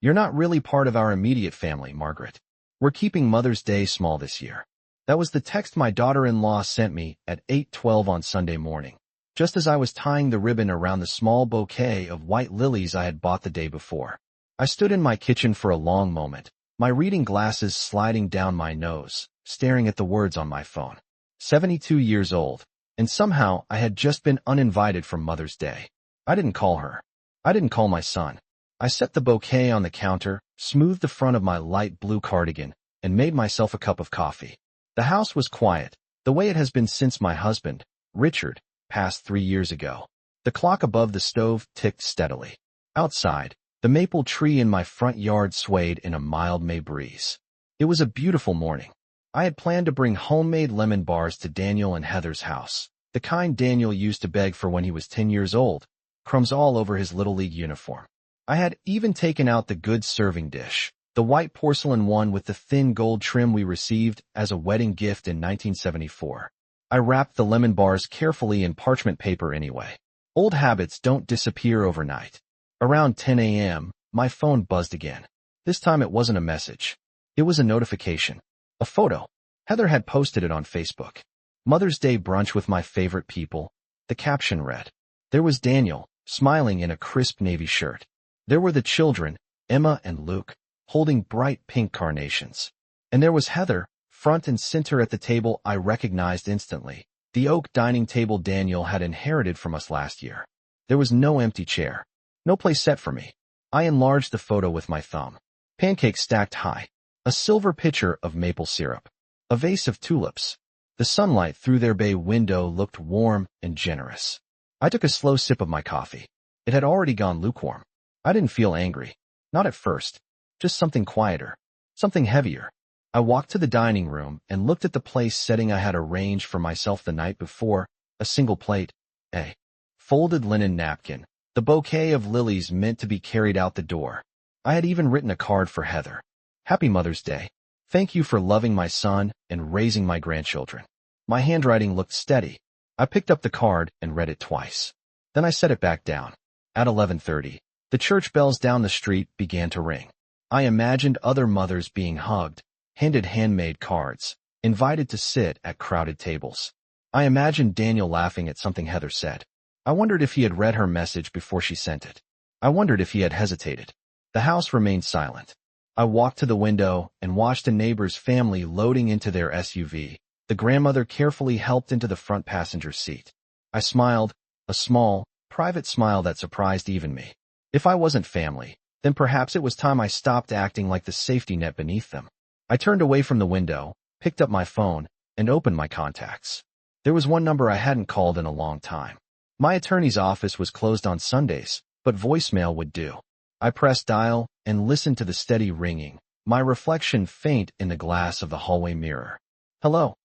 You're not really part of our immediate family, Margaret. We're keeping Mother's Day small this year. That was the text my daughter-in-law sent me at 8:12 on Sunday morning, just as I was tying the ribbon around the small bouquet of white lilies I had bought the day before. I stood in my kitchen for a long moment, my reading glasses sliding down my nose, staring at the words on my phone. 72 years old, and somehow I had just been uninvited from Mother's Day. I didn't call her. I didn't call my son. I set the bouquet on the counter, smoothed the front of my light blue cardigan, and made myself a cup of coffee. The house was quiet, the way it has been since my husband, Richard, passed 3 years ago. The clock above the stove ticked steadily. Outside, the maple tree in my front yard swayed in a mild May breeze. It was a beautiful morning. I had planned to bring homemade lemon bars to Daniel and Heather's house, the kind Daniel used to beg for when he was 10 years old, crumbs all over his Little League uniform. I had even taken out the good serving dish, the white porcelain one with the thin gold trim we received as a wedding gift in 1974. I wrapped the lemon bars carefully in parchment paper anyway. Old habits don't disappear overnight. Around 10 a.m., my phone buzzed again. This time it wasn't a message. It was a notification. A photo. Heather had posted it on Facebook. Mother's Day brunch with my favorite people. The caption read. There was Daniel, smiling in a crisp navy shirt. There were the children, Emma and Luke, holding bright pink carnations. And there was Heather, front and center at the table I recognized instantly, the oak dining table Daniel had inherited from us last year. There was no empty chair. No place set for me. I enlarged the photo with my thumb. Pancakes stacked high. A silver pitcher of maple syrup. A vase of tulips. The sunlight through their bay window looked warm and generous. I took a slow sip of my coffee. It had already gone lukewarm. I didn't feel angry. Not at first. Just something quieter. Something heavier. I walked to the dining room and looked at the place setting I had arranged for myself the night before, a single plate, a folded linen napkin, the bouquet of lilies meant to be carried out the door. I had even written a card for Heather. Happy Mother's Day. Thank you for loving my son and raising my grandchildren. My handwriting looked steady. I picked up the card and read it twice. Then I set it back down. At 11:30. The church bells down the street began to ring. I imagined other mothers being hugged, handed handmade cards, invited to sit at crowded tables. I imagined Daniel laughing at something Heather said. I wondered if he had read her message before she sent it. I wondered if he had hesitated. The house remained silent. I walked to the window and watched a neighbor's family loading into their SUV. The grandmother carefully helped into the front passenger seat. I smiled, a small, private smile that surprised even me. If I wasn't family, then perhaps it was time I stopped acting like the safety net beneath them. I turned away from the window, picked up my phone, and opened my contacts. There was one number I hadn't called in a long time. My attorney's office was closed on Sundays, but voicemail would do. I pressed dial and listened to the steady ringing, my reflection faint in the glass of the hallway mirror. Hello,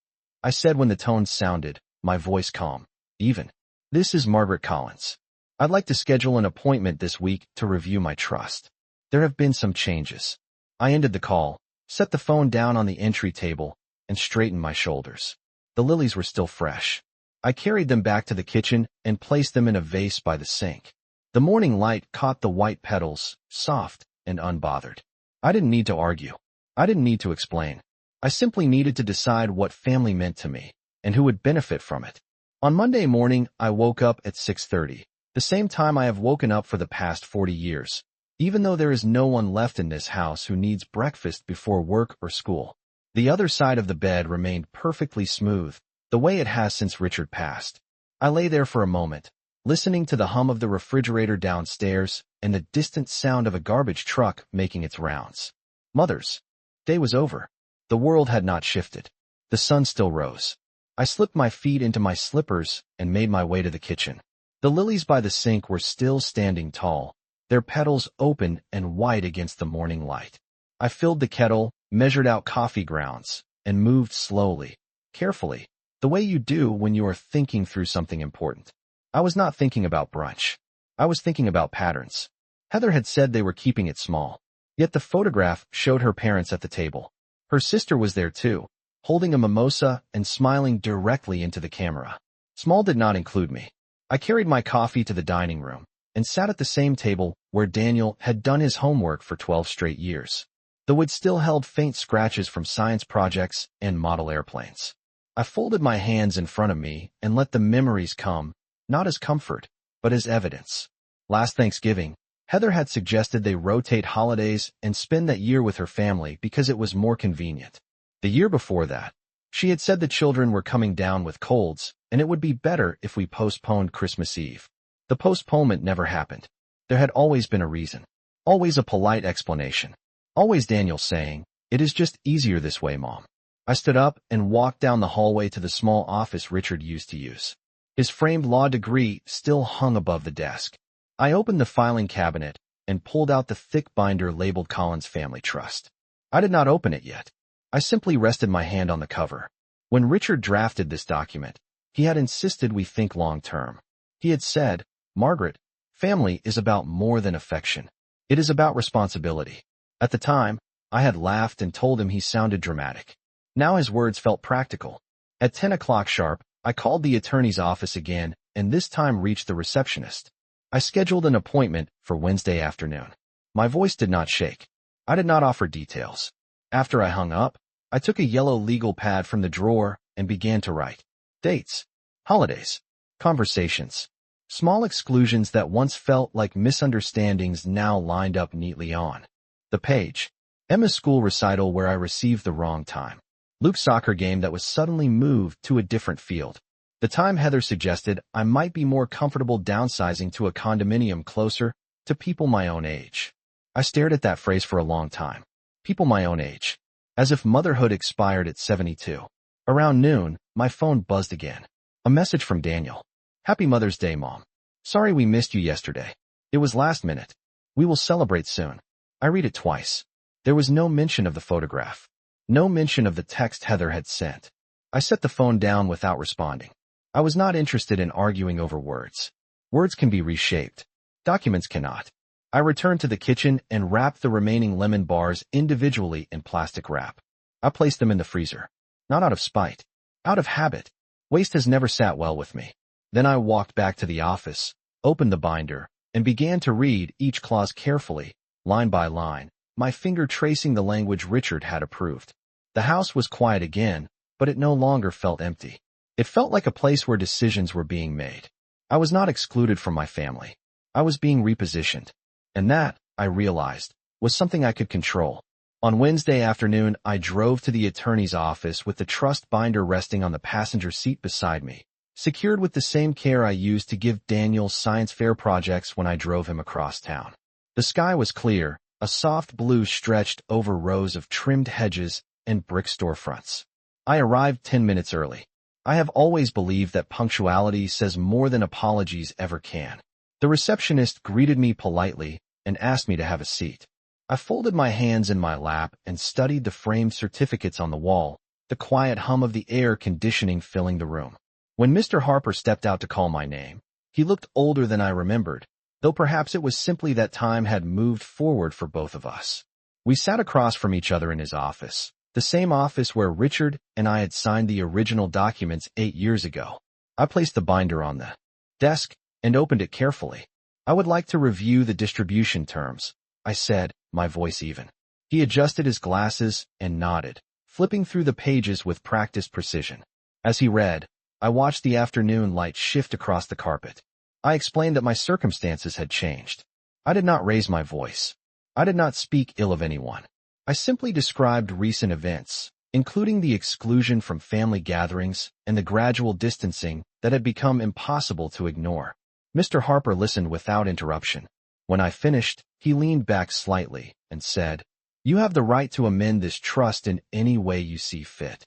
I said when the tone sounded, my voice calm, even. This is Margaret Collins. I'd like to schedule an appointment this week to review my trust. There have been some changes. I ended the call, set the phone down on the entry table, and straightened my shoulders. The lilies were still fresh. I carried them back to the kitchen and placed them in a vase by the sink. The morning light caught the white petals, soft and unbothered. I didn't need to argue. I didn't need to explain. I simply needed to decide what family meant to me, and who would benefit from it. On Monday morning, I woke up at 6:30. The same time I have woken up for the past 40 years, even though there is no one left in this house who needs breakfast before work or school. The other side of the bed remained perfectly smooth, the way it has since Richard passed. I lay there for a moment, listening to the hum of the refrigerator downstairs and the distant sound of a garbage truck making its rounds. Mother's Day was over. The world had not shifted. The sun still rose. I slipped my feet into my slippers and made my way to the kitchen. The lilies by the sink were still standing tall, their petals open and white against the morning light. I filled the kettle, measured out coffee grounds, and moved slowly, carefully, the way you do when you are thinking through something important. I was not thinking about brunch. I was thinking about patterns. Heather had said they were keeping it small, yet the photograph showed her parents at the table. Her sister was there too, holding a mimosa and smiling directly into the camera. Small did not include me. I carried my coffee to the dining room and sat at the same table where Daniel had done his homework for 12 straight years, though it still held faint scratches from science projects and model airplanes. I folded my hands in front of me and let the memories come, not as comfort, but as evidence. Last Thanksgiving, Heather had suggested they rotate holidays and spend that year with her family because it was more convenient. The year before that, she had said the children were coming down with colds, and it would be better if we postponed Christmas Eve. The postponement never happened. There had always been a reason. Always a polite explanation. Always Daniel saying, "It is just easier this way, Mom." I stood up and walked down the hallway to the small office Richard used to use. His framed law degree still hung above the desk. I opened the filing cabinet and pulled out the thick binder labeled Collins Family Trust. I did not open it yet. I simply rested my hand on the cover. When Richard drafted this document, he had insisted we think long-term. He had said, "Margaret, family is about more than affection. It is about responsibility." At the time, I had laughed and told him he sounded dramatic. Now his words felt practical. At 10 o'clock sharp, I called the attorney's office again and this time reached the receptionist. I scheduled an appointment for Wednesday afternoon. My voice did not shake. I did not offer details. After I hung up, I took a yellow legal pad from the drawer and began to write. Dates, holidays, conversations, small exclusions that once felt like misunderstandings now lined up neatly on the page. Emma's school recital where I received the wrong time. Luke's soccer game that was suddenly moved to a different field. The time Heather suggested I might be more comfortable downsizing to a condominium closer to people my own age. I stared at that phrase for a long time. People my own age. As if motherhood expired at 72. Around noon, my phone buzzed again. A message from Daniel. "Happy Mother's Day, Mom. Sorry we missed you yesterday. It was last minute. We will celebrate soon." I read it twice. There was no mention of the photograph. No mention of the text Heather had sent. I set the phone down without responding. I was not interested in arguing over words. Words can be reshaped. Documents cannot. I returned to the kitchen and wrapped the remaining lemon bars individually in plastic wrap. I placed them in the freezer. Not out of spite. Out of habit. Waste has never sat well with me. Then I walked back to the office, opened the binder, and began to read each clause carefully, line by line, my finger tracing the language Richard had approved. The house was quiet again, but it no longer felt empty. It felt like a place where decisions were being made. I was not excluded from my family. I was being repositioned. And that, I realized, was something I could control. On Wednesday afternoon, I drove to the attorney's office with the trust binder resting on the passenger seat beside me, secured with the same care I used to give Daniel science fair projects when I drove him across town. The sky was clear, a soft blue stretched over rows of trimmed hedges and brick storefronts. I arrived 10 minutes early. I have always believed that punctuality says more than apologies ever can. The receptionist greeted me politely and asked me to have a seat. I folded my hands in my lap and studied the framed certificates on the wall, the quiet hum of the air conditioning filling the room. When Mr. Harper stepped out to call my name, he looked older than I remembered, though perhaps it was simply that time had moved forward for both of us. We sat across from each other in his office, the same office where Richard and I had signed the original documents 8 years ago. I placed the binder on the desk and opened it carefully. "I would like to review the distribution terms," I said, my voice even. He adjusted his glasses and nodded, flipping through the pages with practiced precision. As he read, I watched the afternoon light shift across the carpet. I explained that my circumstances had changed. I did not raise my voice. I did not speak ill of anyone. I simply described recent events, including the exclusion from family gatherings and the gradual distancing that had become impossible to ignore. Mr. Harper listened without interruption. When I finished, he leaned back slightly and said, "You have the right to amend this trust in any way you see fit."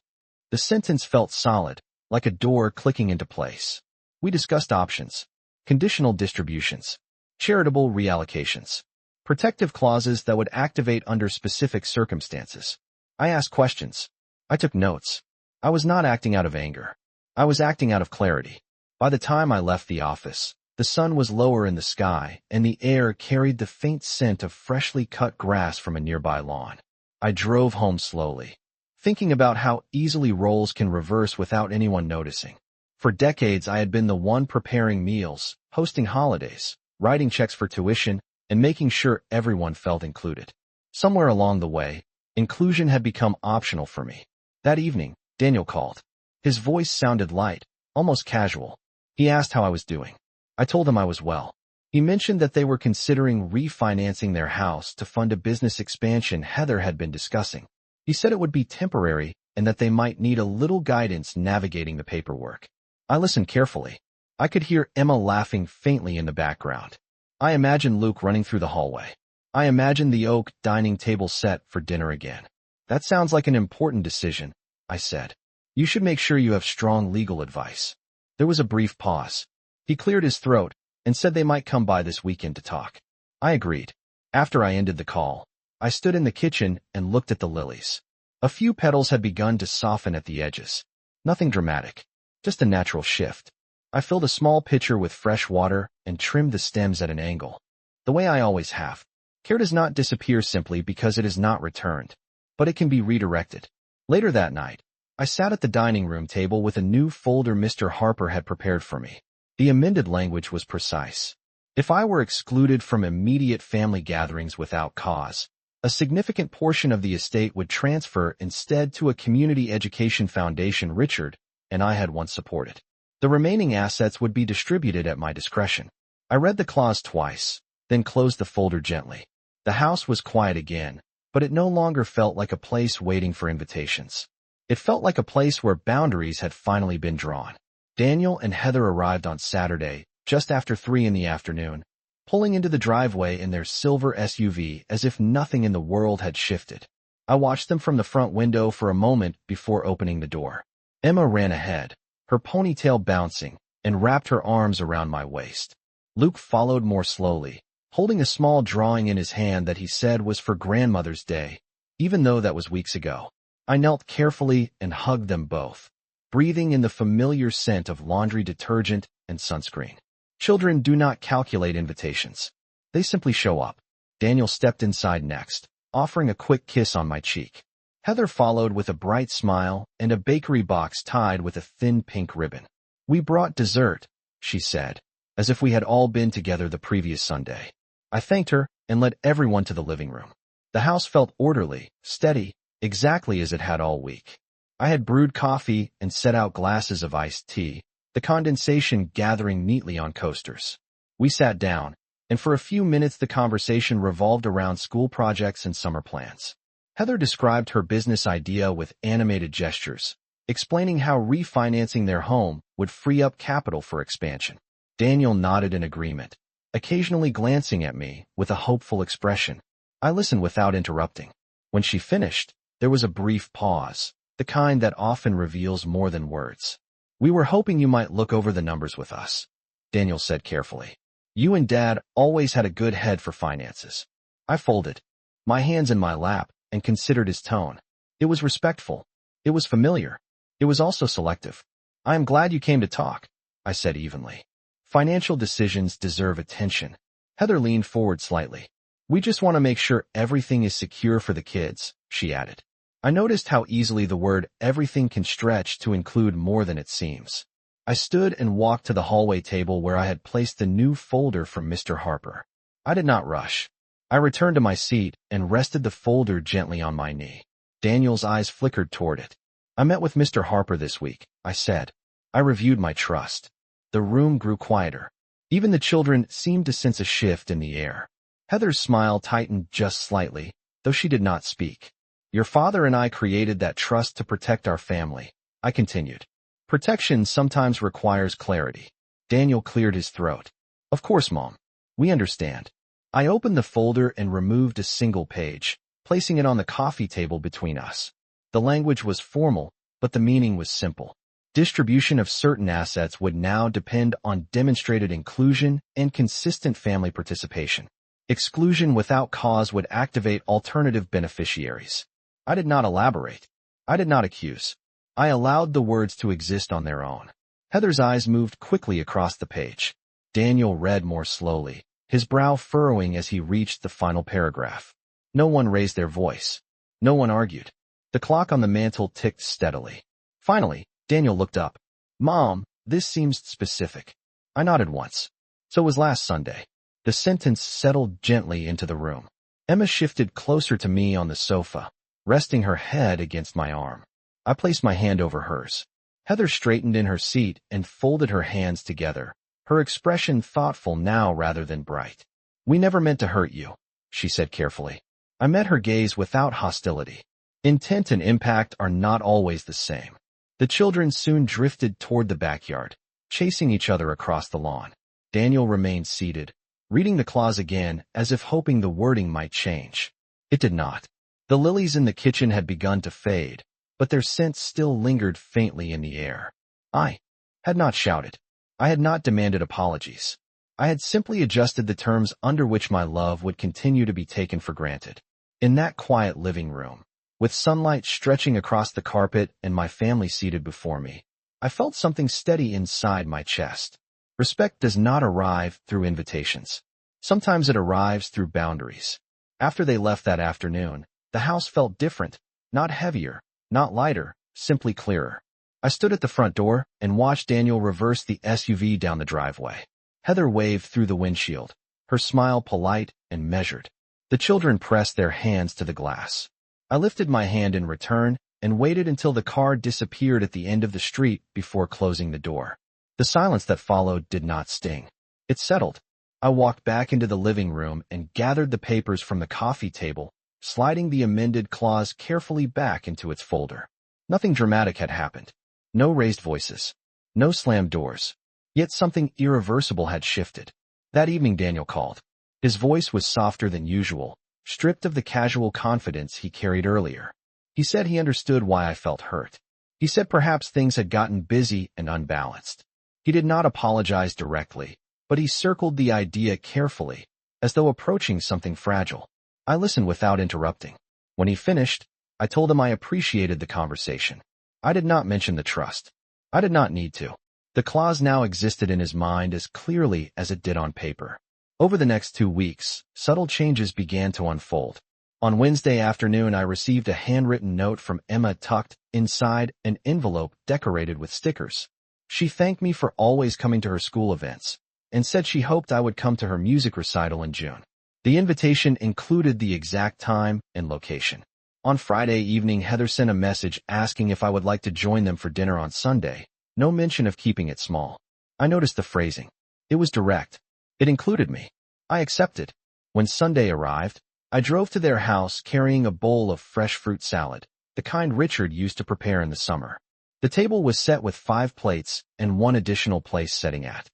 The sentence felt solid, like a door clicking into place. We discussed options, conditional distributions, charitable reallocations, protective clauses that would activate under specific circumstances. I asked questions. I took notes. I was not acting out of anger. I was acting out of clarity. By the time I left the office, the sun was lower in the sky, and the air carried the faint scent of freshly cut grass from a nearby lawn. I drove home slowly, thinking about how easily roles can reverse without anyone noticing. For decades, I had been the one preparing meals, hosting holidays, writing checks for tuition, and making sure everyone felt included. Somewhere along the way, inclusion had become optional for me. That evening, Daniel called. His voice sounded light, almost casual. He asked how I was doing. I told him I was well. He mentioned that they were considering refinancing their house to fund a business expansion Heather had been discussing. He said it would be temporary and that they might need a little guidance navigating the paperwork. I listened carefully. I could hear Emma laughing faintly in the background. I imagined Luke running through the hallway. I imagined the oak dining table set for dinner again. That sounds like an important decision, I said. You should make sure you have strong legal advice. There was a brief pause. He cleared his throat and said they might come by this weekend to talk. I agreed. After I ended the call, I stood in the kitchen and looked at the lilies. A few petals had begun to soften at the edges. Nothing dramatic, just a natural shift. I filled a small pitcher with fresh water and trimmed the stems at an angle. The way I always have. Care does not disappear simply because it is not returned, but it can be redirected. Later that night, I sat at the dining room table with a new folder Mr. Harper had prepared for me. The amended language was precise. If I were excluded from immediate family gatherings without cause, a significant portion of the estate would transfer instead to a community education foundation Richard and I had once supported. The remaining assets would be distributed at my discretion. I read the clause twice, then closed the folder gently. The house was quiet again, but it no longer felt like a place waiting for invitations. It felt like a place where boundaries had finally been drawn. Daniel and Heather arrived on Saturday, just after 3 in the afternoon, pulling into the driveway in their silver SUV as if nothing in the world had shifted. I watched them from the front window for a moment before opening the door. Emma ran ahead, her ponytail bouncing, and wrapped her arms around my waist. Luke followed more slowly, holding a small drawing in his hand that he said was for Grandmother's Day, even though that was weeks ago. I knelt carefully and hugged them both, breathing in the familiar scent of laundry detergent and sunscreen. Children do not calculate invitations. They simply show up. Daniel stepped inside next, offering a quick kiss on my cheek. Heather followed with a bright smile and a bakery box tied with a thin pink ribbon. We brought dessert, she said, as if we had all been together the previous Sunday. I thanked her and led everyone to the living room. The house felt orderly, steady, exactly as it had all week. I had brewed coffee and set out glasses of iced tea, the condensation gathering neatly on coasters. We sat down, and for a few minutes the conversation revolved around school projects and summer plans. Heather described her business idea with animated gestures, explaining how refinancing their home would free up capital for expansion. Daniel nodded in agreement, occasionally glancing at me with a hopeful expression. I listened without interrupting. When she finished, there was a brief pause, the kind that often reveals more than words. We were hoping you might look over the numbers with us, Daniel said carefully. You and Dad always had a good head for finances. I folded my hands in my lap and considered his tone. It was respectful. It was familiar. It was also selective. I am glad you came to talk, I said evenly. Financial decisions deserve attention. Heather leaned forward slightly. We just want to make sure everything is secure for the kids, she added. I noticed how easily the word everything can stretch to include more than it seems. I stood and walked to the hallway table where I had placed the new folder from Mr. Harper. I did not rush. I returned to my seat and rested the folder gently on my knee. Daniel's eyes flickered toward it. I met with Mr. Harper this week, I said. I reviewed my trust. The room grew quieter. Even the children seemed to sense a shift in the air. Heather's smile tightened just slightly, though she did not speak. Your father and I created that trust to protect our family, I continued. Protection sometimes requires clarity. Daniel cleared his throat. Of course, Mom. We understand. I opened the folder and removed a single page, placing it on the coffee table between us. The language was formal, but the meaning was simple. Distribution of certain assets would now depend on demonstrated inclusion and consistent family participation. Exclusion without cause would activate alternative beneficiaries. I did not elaborate. I did not accuse. I allowed the words to exist on their own. Heather's eyes moved quickly across the page. Daniel read more slowly, his brow furrowing as he reached the final paragraph. No one raised their voice. No one argued. The clock on the mantel ticked steadily. Finally, Daniel looked up. Mom, this seems specific. I nodded once. So was last Sunday. The sentence settled gently into the room. Emma shifted closer to me on the sofa, resting her head against my arm. I placed my hand over hers. Heather straightened in her seat and folded her hands together, her expression thoughtful now rather than bright. "We never meant to hurt you," she said carefully. I met her gaze without hostility. Intent and impact are not always the same. The children soon drifted toward the backyard, chasing each other across the lawn. Daniel remained seated, reading the clause again as if hoping the wording might change. It did not. The lilies in the kitchen had begun to fade, but their scent still lingered faintly in the air. I had not shouted. I had not demanded apologies. I had simply adjusted the terms under which my love would continue to be taken for granted. In that quiet living room, with sunlight stretching across the carpet and my family seated before me, I felt something steady inside my chest. Respect does not arrive through invitations. Sometimes it arrives through boundaries. After they left that afternoon, the house felt different, not heavier, not lighter, simply clearer. I stood at the front door and watched Daniel reverse the SUV down the driveway. Heather waved through the windshield, her smile polite and measured. The children pressed their hands to the glass. I lifted my hand in return and waited until the car disappeared at the end of the street before closing the door. The silence that followed did not sting. It settled. I walked back into the living room and gathered the papers from the coffee table, sliding the amended clause carefully back into its folder. Nothing dramatic had happened. No raised voices. No slammed doors. Yet something irreversible had shifted. That evening Daniel called. His voice was softer than usual, stripped of the casual confidence he carried earlier. He said he understood why I felt hurt. He said perhaps things had gotten busy and unbalanced. He did not apologize directly, but he circled the idea carefully, as though approaching something fragile. I listened without interrupting. When he finished, I told him I appreciated the conversation. I did not mention the trust. I did not need to. The clause now existed in his mind as clearly as it did on paper. Over the next 2 weeks, subtle changes began to unfold. On Wednesday afternoon, I received a handwritten note from Emma tucked inside an envelope decorated with stickers. She thanked me for always coming to her school events and said she hoped I would come to her music recital in June. The invitation included the exact time and location. On Friday evening, Heather sent a message asking if I would like to join them for dinner on Sunday. No mention of keeping it small. I noticed the phrasing. It was direct. It included me. I accepted. When Sunday arrived, I drove to their house carrying a bowl of fresh fruit salad, the kind Richard used to prepare in the summer. The table was set with 5 plates and 1 additional place setting at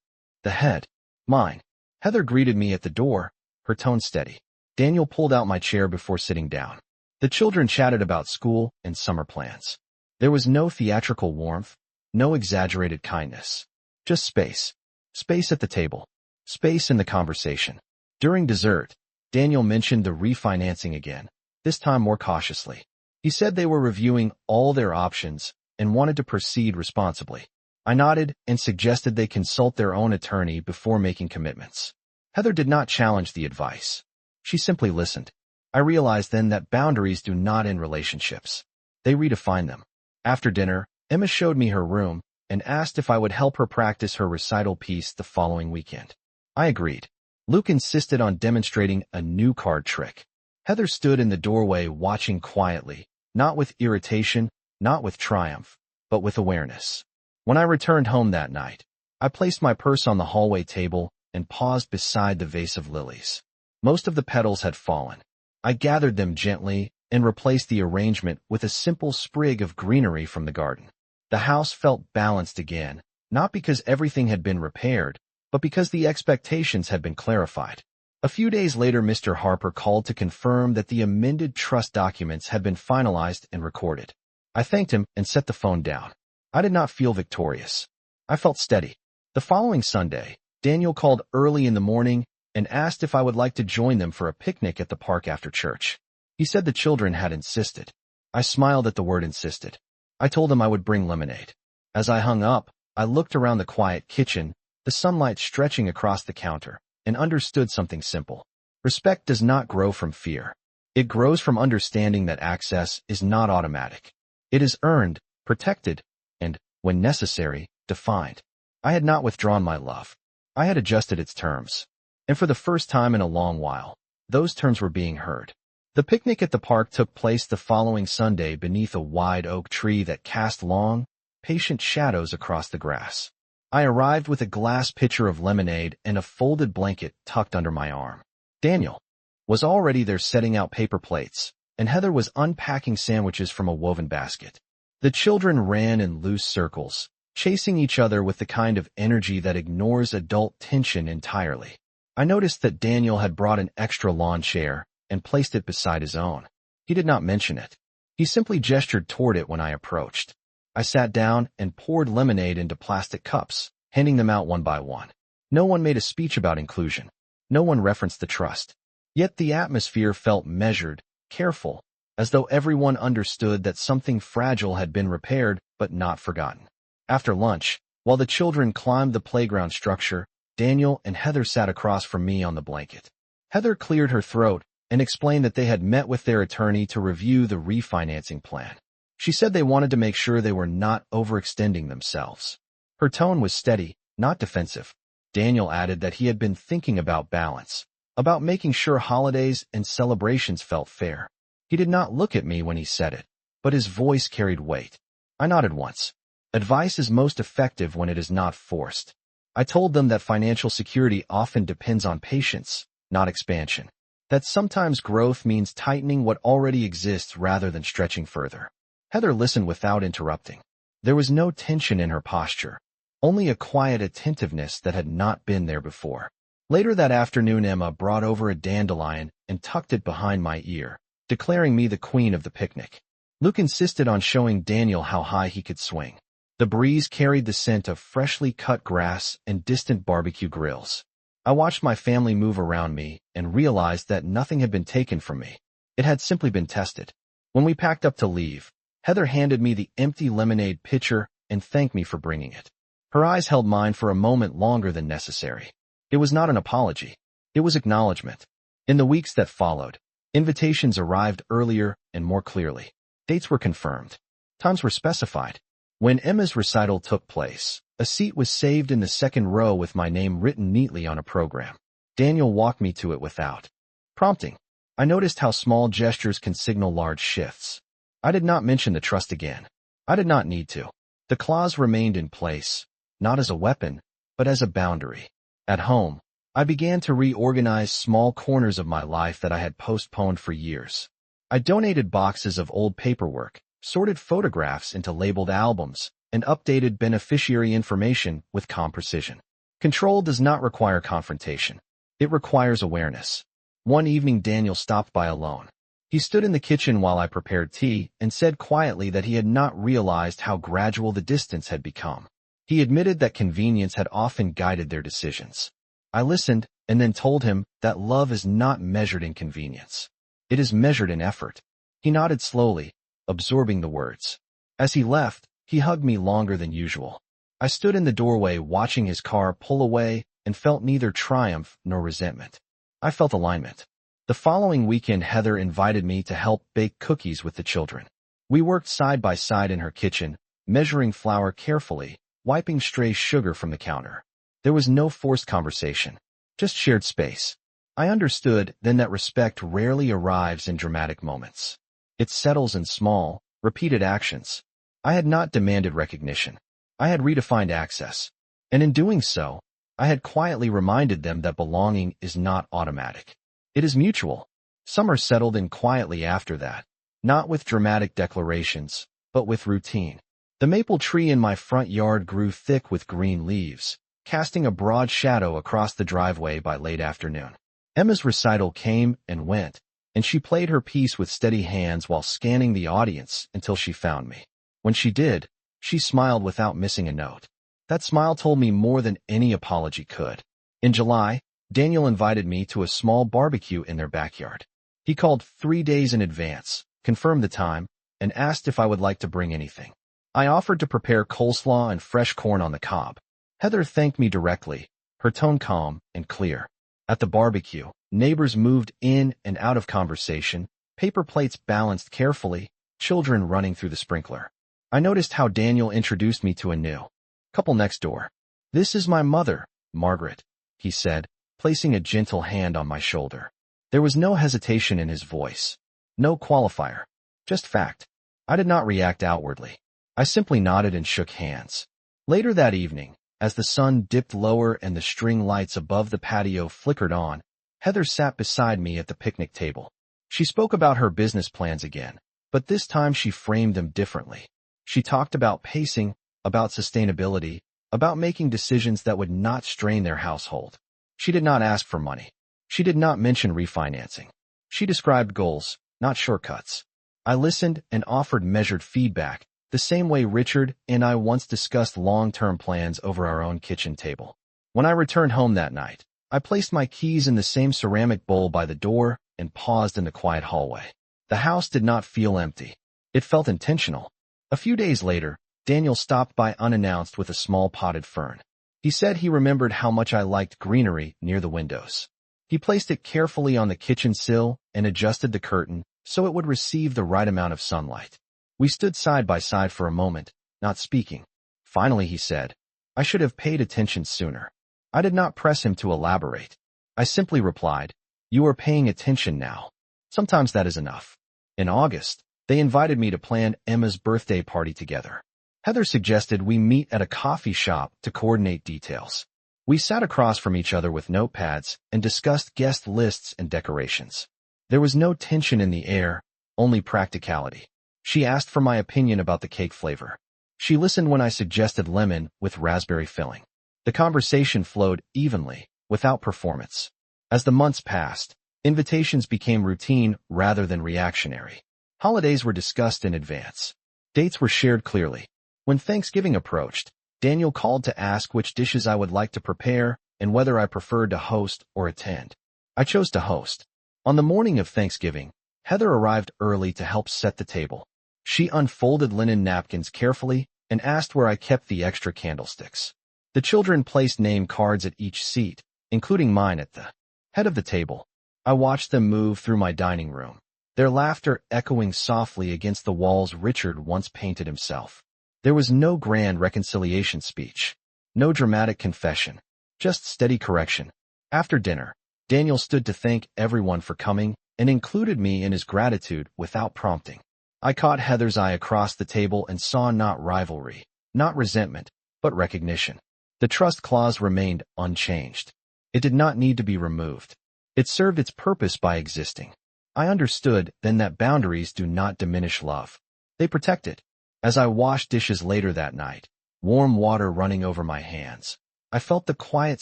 the head. Mine. Heather greeted me at the door, her tone steady. Daniel pulled out my chair before sitting down. The children chatted about school and summer plans. There was no theatrical warmth, no exaggerated kindness. Just space. Space at the table. Space in the conversation. During dessert, Daniel mentioned the refinancing again, this time more cautiously. He said they were reviewing all their options and wanted to proceed responsibly. I nodded and suggested they consult their own attorney before making commitments. Heather did not challenge the advice. She simply listened. I realized then that boundaries do not end relationships. They redefine them. After dinner, Emma showed me her room and asked if I would help her practice her recital piece the following weekend. I agreed. Luke insisted on demonstrating a new card trick. Heather stood in the doorway watching quietly, not with irritation, not with triumph, but with awareness. When I returned home that night, I placed my purse on the hallway table and paused beside the vase of lilies. Most of the petals had fallen. I gathered them gently and replaced the arrangement with a simple sprig of greenery from the garden. The house felt balanced again, not because everything had been repaired, but because the expectations had been clarified. A few days later, Mr. Harper called to confirm that the amended trust documents had been finalized and recorded. I thanked him and set the phone down. I did not feel victorious. I felt steady. The following Sunday, Daniel called early in the morning and asked if I would like to join them for a picnic at the park after church. He said the children had insisted. I smiled at the word insisted. I told him I would bring lemonade. As I hung up, I looked around the quiet kitchen, the sunlight stretching across the counter, and understood something simple. Respect does not grow from fear. It grows from understanding that access is not automatic. It is earned, protected, and, when necessary, defined. I had not withdrawn my love. I had adjusted its terms. And for the first time in a long while, those terms were being heard. The picnic at the park took place the following Sunday beneath a wide oak tree that cast long, patient shadows across the grass. I arrived with a glass pitcher of lemonade and a folded blanket tucked under my arm. Daniel was already there setting out paper plates, and Heather was unpacking sandwiches from a woven basket. The children ran in loose circles, chasing each other with the kind of energy that ignores adult tension entirely. I noticed that Daniel had brought an extra lawn chair and placed it beside his own. He did not mention it. He simply gestured toward it when I approached. I sat down and poured lemonade into plastic cups, handing them out one by one. No one made a speech about inclusion. No one referenced the trust. Yet the atmosphere felt measured, careful, as though everyone understood that something fragile had been repaired but not forgotten. After lunch, while the children climbed the playground structure, Daniel and Heather sat across from me on the blanket. Heather cleared her throat and explained that they had met with their attorney to review the refinancing plan. She said they wanted to make sure they were not overextending themselves. Her tone was steady, not defensive. Daniel added that he had been thinking about balance, about making sure holidays and celebrations felt fair. He did not look at me when he said it, but his voice carried weight. I nodded once. Advice is most effective when it is not forced. I told them that financial security often depends on patience, not expansion. That sometimes growth means tightening what already exists rather than stretching further. Heather listened without interrupting. There was no tension in her posture, only a quiet attentiveness that had not been there before. Later that afternoon, Emma brought over a dandelion and tucked it behind my ear, declaring me the queen of the picnic. Luke insisted on showing Daniel how high he could swing. The breeze carried the scent of freshly cut grass and distant barbecue grills. I watched my family move around me and realized that nothing had been taken from me. It had simply been tested. When we packed up to leave, Heather handed me the empty lemonade pitcher and thanked me for bringing it. Her eyes held mine for a moment longer than necessary. It was not an apology. It was acknowledgment. In the weeks that followed, invitations arrived earlier and more clearly. Dates were confirmed. Times were specified. When Emma's recital took place, a seat was saved in the second row with my name written neatly on a program. Daniel walked me to it without prompting. I noticed how small gestures can signal large shifts. I did not mention the trust again. I did not need to. The clause remained in place, not as a weapon, but as a boundary. At home, I began to reorganize small corners of my life that I had postponed for years. I donated boxes of old paperwork, sorted photographs into labeled albums, and updated beneficiary information with calm precision. Control does not require confrontation. It requires awareness. One evening, Daniel stopped by alone. He stood in the kitchen while I prepared tea and said quietly that he had not realized how gradual the distance had become. He admitted that convenience had often guided their decisions. I listened and then told him that love is not measured in convenience. It is measured in effort. He nodded slowly, absorbing the words. As he left, he hugged me longer than usual. I stood in the doorway watching his car pull away and felt neither triumph nor resentment. I felt alignment. The following weekend, Heather invited me to help bake cookies with the children. We worked side by side in her kitchen, measuring flour carefully, wiping stray sugar from the counter. There was no forced conversation, just shared space. I understood then that respect rarely arrives in dramatic moments. It settles in small, repeated actions. I had not demanded recognition. I had redefined access. And in doing so, I had quietly reminded them that belonging is not automatic. It is mutual. Some are settled in quietly after that, not with dramatic declarations, but with routine. The maple tree in my front yard grew thick with green leaves, casting a broad shadow across the driveway by late afternoon. Emma's recital came and went, and she played her piece with steady hands while scanning the audience until she found me. When she did, she smiled without missing a note. That smile told me more than any apology could. In July, Daniel invited me to a small barbecue in their backyard. He called 3 days in advance, confirmed the time, and asked if I would like to bring anything. I offered to prepare coleslaw and fresh corn on the cob. Heather thanked me directly, her tone calm and clear. At the barbecue, neighbors moved in and out of conversation, paper plates balanced carefully, children running through the sprinkler. I noticed how Daniel introduced me to a new couple next door. "This is my mother, Margaret," he said, placing a gentle hand on my shoulder. There was no hesitation in his voice. No qualifier. Just fact. I did not react outwardly. I simply nodded and shook hands. Later that evening, as the sun dipped lower and the string lights above the patio flickered on, Heather sat beside me at the picnic table. She spoke about her business plans again, but this time she framed them differently. She talked about pacing, about sustainability, about making decisions that would not strain their household. She did not ask for money. She did not mention refinancing. She described goals, not shortcuts. I listened and offered measured feedback, the same way Richard and I once discussed long-term plans over our own kitchen table. When I returned home that night, I placed my keys in the same ceramic bowl by the door and paused in the quiet hallway. The house did not feel empty. It felt intentional. A few days later, Daniel stopped by unannounced with a small potted fern. He said he remembered how much I liked greenery near the windows. He placed it carefully on the kitchen sill and adjusted the curtain so it would receive the right amount of sunlight. We stood side by side for a moment, not speaking. Finally, he said, "I should have paid attention sooner." I did not press him to elaborate. I simply replied, "You are paying attention now. Sometimes that is enough." In August, they invited me to plan Emma's birthday party together. Heather suggested we meet at a coffee shop to coordinate details. We sat across from each other with notepads and discussed guest lists and decorations. There was no tension in the air, only practicality. She asked for my opinion about the cake flavor. She listened when I suggested lemon with raspberry filling. The conversation flowed evenly, without performance. As the months passed, invitations became routine rather than reactionary. Holidays were discussed in advance. Dates were shared clearly. When Thanksgiving approached, Daniel called to ask which dishes I would like to prepare and whether I preferred to host or attend. I chose to host. On the morning of Thanksgiving, Heather arrived early to help set the table. She unfolded linen napkins carefully and asked where I kept the extra candlesticks. The children placed name cards at each seat, including mine at the head of the table. I watched them move through my dining room, their laughter echoing softly against the walls Richard once painted himself. There was no grand reconciliation speech, no dramatic confession, just steady correction. After dinner, Daniel stood to thank everyone for coming and included me in his gratitude without prompting. I caught Heather's eye across the table and saw not rivalry, not resentment, but recognition. The trust clause remained unchanged. It did not need to be removed. It served its purpose by existing. I understood then that boundaries do not diminish love. They protect it. As I washed dishes later that night, warm water running over my hands, I felt the quiet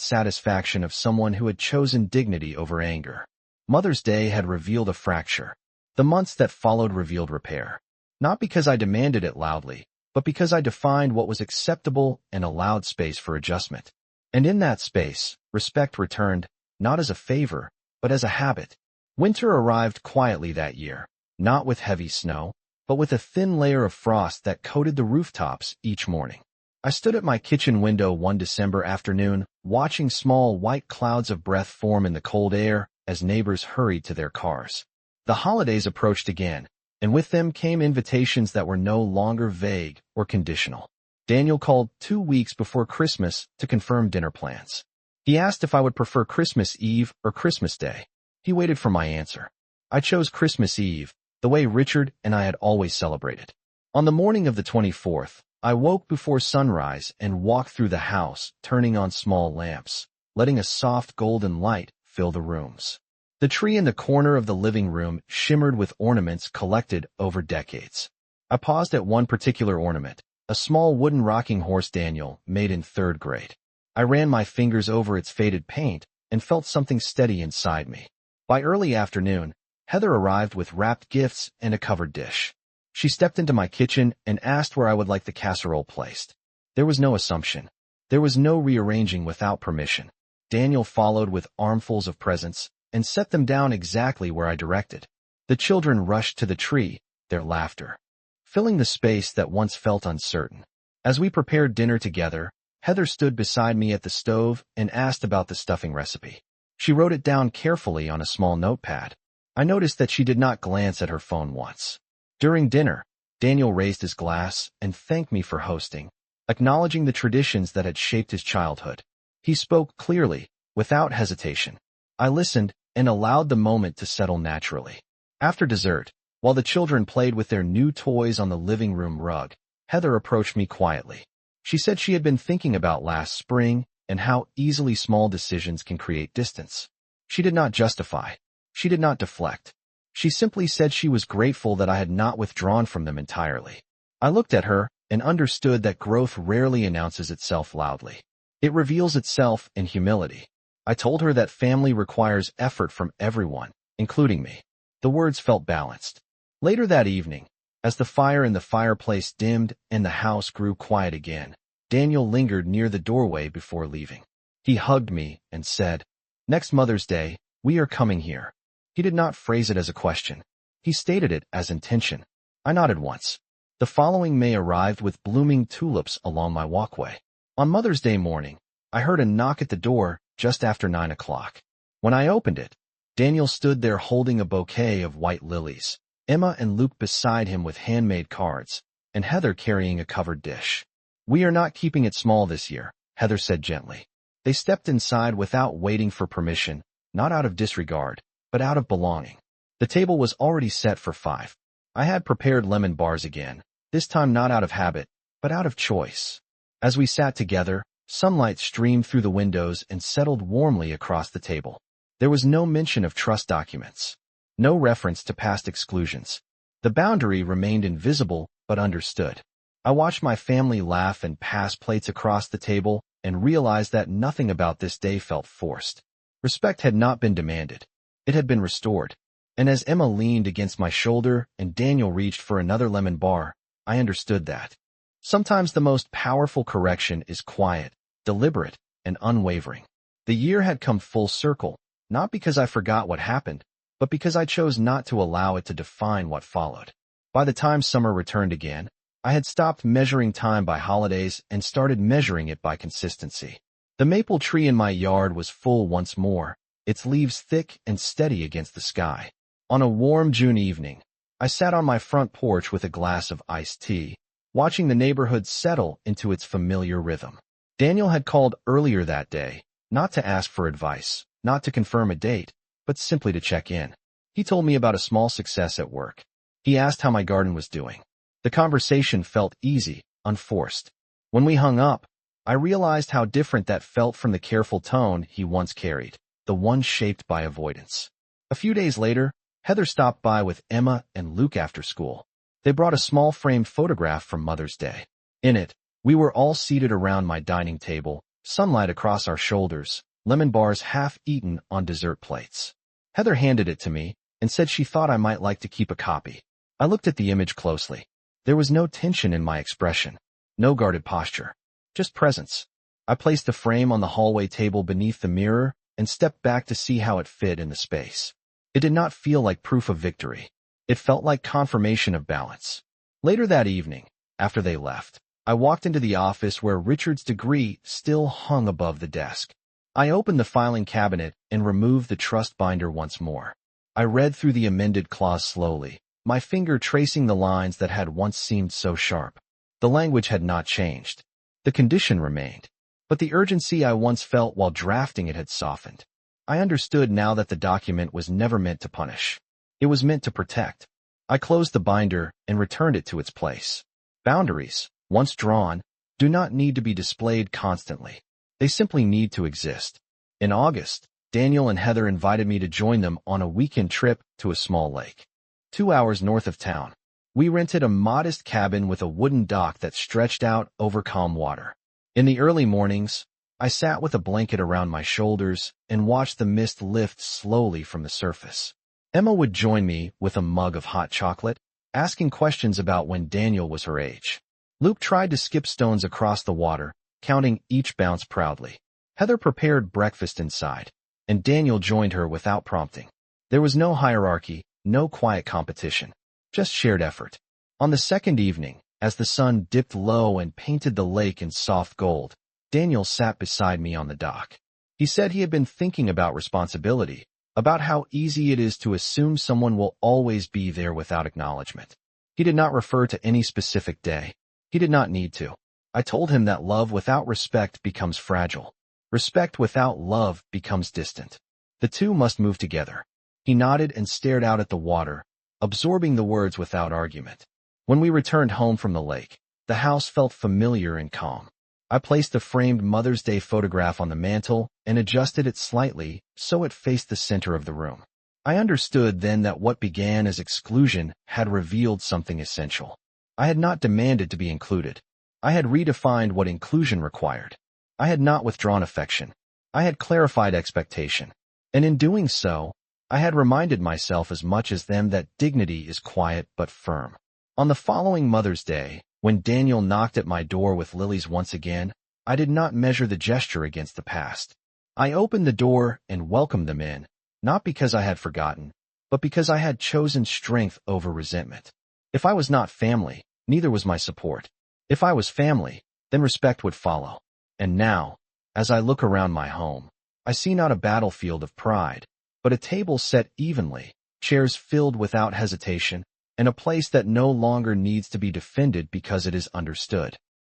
satisfaction of someone who had chosen dignity over anger. Mother's Day had revealed a fracture. The months that followed revealed repair. Not because I demanded it loudly, but because I defined what was acceptable and allowed space for adjustment. And in that space, respect returned, not as a favor, but as a habit. Winter arrived quietly that year, not with heavy snow, but with a thin layer of frost that coated the rooftops each morning. I stood at my kitchen window one December afternoon, watching small white clouds of breath form in the cold air as neighbors hurried to their cars. The holidays approached again, and with them came invitations that were no longer vague or conditional. Daniel called 2 weeks before Christmas to confirm dinner plans. He asked if I would prefer Christmas Eve or Christmas Day. He waited for my answer. I chose Christmas Eve, the way Richard and I had always celebrated. On the morning of the 24th, I woke before sunrise and walked through the house, turning on small lamps, letting a soft golden light fill the rooms. The tree in the corner of the living room shimmered with ornaments collected over decades. I paused at one particular ornament, a small wooden rocking horse Daniel made in 3rd grade. I ran my fingers over its faded paint and felt something steady inside me. By early afternoon, Heather arrived with wrapped gifts and a covered dish. She stepped into my kitchen and asked where I would like the casserole placed. There was no assumption. There was no rearranging without permission. Daniel followed with armfuls of presents and set them down exactly where I directed. The children rushed to the tree, their laughter filling the space that once felt uncertain. As we prepared dinner together, Heather stood beside me at the stove and asked about the stuffing recipe. She wrote it down carefully on a small notepad. I noticed that she did not glance at her phone once. During dinner, Daniel raised his glass and thanked me for hosting, acknowledging the traditions that had shaped his childhood. He spoke clearly, without hesitation. I listened and allowed the moment to settle naturally. After dessert, while the children played with their new toys on the living room rug, Heather approached me quietly. She said she had been thinking about last spring and how easily small decisions can create distance. She did not justify. She did not deflect. She simply said she was grateful that I had not withdrawn from them entirely. I looked at her and understood that growth rarely announces itself loudly. It reveals itself in humility. I told her that family requires effort from everyone, including me. The words felt balanced. Later that evening, as the fire in the fireplace dimmed and the house grew quiet again, Daniel lingered near the doorway before leaving. He hugged me and said, "Next Mother's Day, we are coming here." He did not phrase it as a question. He stated it as intention. I nodded once. The following May arrived with blooming tulips along my walkway. On Mother's Day morning, I heard a knock at the door just after 9 o'clock. When I opened it, Daniel stood there holding a bouquet of white lilies, Emma and Luke beside him with handmade cards, and Heather carrying a covered dish. "We are not keeping it small this year," Heather said gently. They stepped inside without waiting for permission, not out of disregard, but out of belonging. The table was already set for 5. I had prepared lemon bars again, this time not out of habit, but out of choice. As we sat together, sunlight streamed through the windows and settled warmly across the table. There was no mention of trust documents, no reference to past exclusions. The boundary remained invisible but understood. I watched my family laugh and pass plates across the table and realized that nothing about this day felt forced. Respect had not been demanded. It had been restored. And as Emma leaned against my shoulder and Daniel reached for another lemon bar, I understood that. Sometimes the most powerful correction is quiet, deliberate, and unwavering. The year had come full circle, not because I forgot what happened, but because I chose not to allow it to define what followed. By the time summer returned again, I had stopped measuring time by holidays and started measuring it by consistency. The maple tree in my yard was full once more, its leaves thick and steady against the sky. On a warm June evening, I sat on my front porch with a glass of iced tea, watching the neighborhood settle into its familiar rhythm. Daniel had called earlier that day, not to ask for advice, not to confirm a date, but simply to check in. He told me about a small success at work. He asked how my garden was doing. The conversation felt easy, unforced. When we hung up, I realized how different that felt from the careful tone he once carried, the one shaped by avoidance. A few days later, Heather stopped by with Emma and Luke after school. They brought a small framed photograph from Mother's Day. In it, we were all seated around my dining table, sunlight across our shoulders, lemon bars half eaten on dessert plates. Heather handed it to me and said she thought I might like to keep a copy. I looked at the image closely. There was no tension in my expression, no guarded posture, just presence. I placed the frame on the hallway table beneath the mirror and stepped back to see how it fit in the space. It did not feel like proof of victory. It felt like confirmation of balance. Later that evening, after they left, I walked into the office where Richard's degree still hung above the desk. I opened the filing cabinet and removed the trust binder once more. I read through the amended clause slowly, my finger tracing the lines that had once seemed so sharp. The language had not changed. The condition remained, but the urgency I once felt while drafting it had softened. I understood now that the document was never meant to punish. It was meant to protect. I closed the binder and returned it to its place. Boundaries, once drawn, do not need to be displayed constantly. They simply need to exist. In August, Daniel and Heather invited me to join them on a weekend trip to a small lake. 2 hours north of town. We rented a modest cabin with a wooden dock that stretched out over calm water. In the early mornings, I sat with a blanket around my shoulders and watched the mist lift slowly from the surface. Emma would join me with a mug of hot chocolate, asking questions about when Daniel was her age. Luke tried to skip stones across the water, counting each bounce proudly. Heather prepared breakfast inside, and Daniel joined her without prompting. There was no hierarchy, no quiet competition, just shared effort. On the second evening, as the sun dipped low and painted the lake in soft gold, Daniel sat beside me on the dock. He said he had been thinking about responsibility, about how easy it is to assume someone will always be there without acknowledgment. He did not refer to any specific day. He did not need to. I told him that love without respect becomes fragile. Respect without love becomes distant. The two must move together. He nodded and stared out at the water, absorbing the words without argument. When we returned home from the lake, the house felt familiar and calm. I placed the framed Mother's Day photograph on the mantel and adjusted it slightly so it faced the center of the room. I understood then that what began as exclusion had revealed something essential. I had not demanded to be included. I had redefined what inclusion required. I had not withdrawn affection. I had clarified expectation. And in doing so, I had reminded myself as much as them that dignity is quiet but firm. On the following Mother's Day, when Daniel knocked at my door with lilies once again, I did not measure the gesture against the past. I opened the door and welcomed them in, not because I had forgotten, but because I had chosen strength over resentment. If I was not family, neither was my support. If I was family, then respect would follow. And now, as I look around my home, I see not a battlefield of pride, but a table set evenly, chairs filled without hesitation, and a place that no longer needs to be defended because it is understood.